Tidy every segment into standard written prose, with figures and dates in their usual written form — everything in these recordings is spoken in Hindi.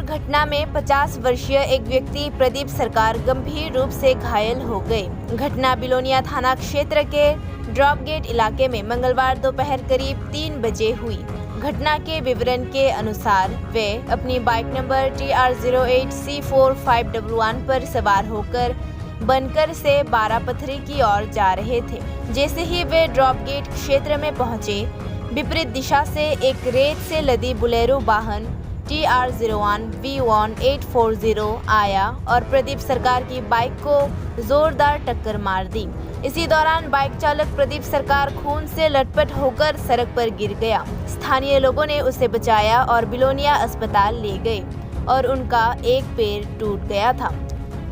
घटना में 50 वर्षीय एक व्यक्ति प्रदीप सरकार गंभीर रूप से घायल हो गए। घटना बिलोनिया थाना क्षेत्र के ड्रॉप गेट इलाके में मंगलवार दोपहर करीब 3 बजे हुई। घटना के विवरण के अनुसार वे अपनी बाइक नंबर TR08C4511 पर सवार होकर बनकर से बारापथरी की ओर जा रहे थे। जैसे ही वे ड्रॉप गेट क्षेत्र में पहुंचे, विपरीत दिशा से एक रेत से लदी बुलेरो वाहन TR01V1840 आया और प्रदीप सरकार की बाइक को जोरदार टक्कर मार दी। इसी दौरान बाइक चालक प्रदीप सरकार खून से लटपट होकर सड़क पर गिर गया। स्थानीय लोगों ने उसे बचाया और बिलोनिया अस्पताल ले गए और उनका एक पैर टूट गया था।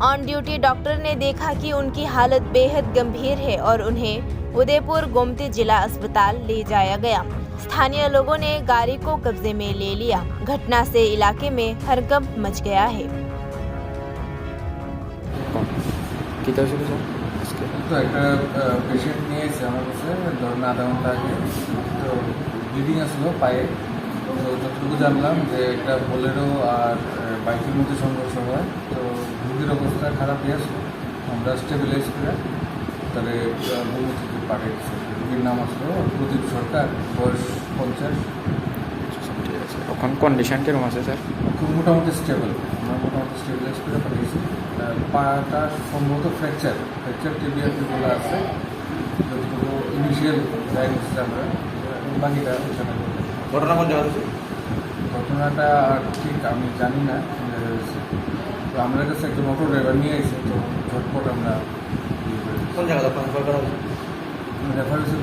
ऑन ड्यूटी डॉक्टर ने देखा कि उनकी हालत बेहद गंभीर है और उन्हें उदयपुर गोमती जिला अस्पताल ले जाया गया। स्थानीय लोगों ने गाड़ी को कब्जे में ले लिया। घटना से इलाके में हड़कंप मच गया है। তো একটা পেশেন্ট নিয়ে এসে আমার কাছে ধরুন আধা ঘন্টা আগে, তো ব্লিডিং আসলো পায়ে। তো যতটুকু জানলাম যে একটা বোলেরো আর বাইকের মধ্যে সংঘর্ষ হয়। তো রোগীর অবস্থা খারাপই আসলো, আমরা স্টেবিলাইজ করে তাহলে ভূমি থেকে পাঠিয়েছি। রোগীর নাম আসলো প্রদীপ সরকার, বয়স 50। ঠিক আছে, এখন কন্ডিশন কিরকম আছে স্যার? খুব মোটামুটি স্টেবল, আমরা মোটামুটি স্টেবিলাইজ করে পাঠিয়েছি। পাটা সম্ভবত ফ্র্যাকচার টিবিয়া যেগুলো আছে, যতটুকু ইনিশিয়াল ডায়াগনোসিস আমরা, বাকিটা ওখানে। ঘটনা কোন জায়গা হয়েছে? ঘটনাটা ঠিক আমি জানি না। তো আমরা কাছে একজন অটো ড্রাইভার নিয়ে এসে, তো ঝটপট আমরা কোন জায়গা রেফার করা হয়েছে? রেফারেন্সের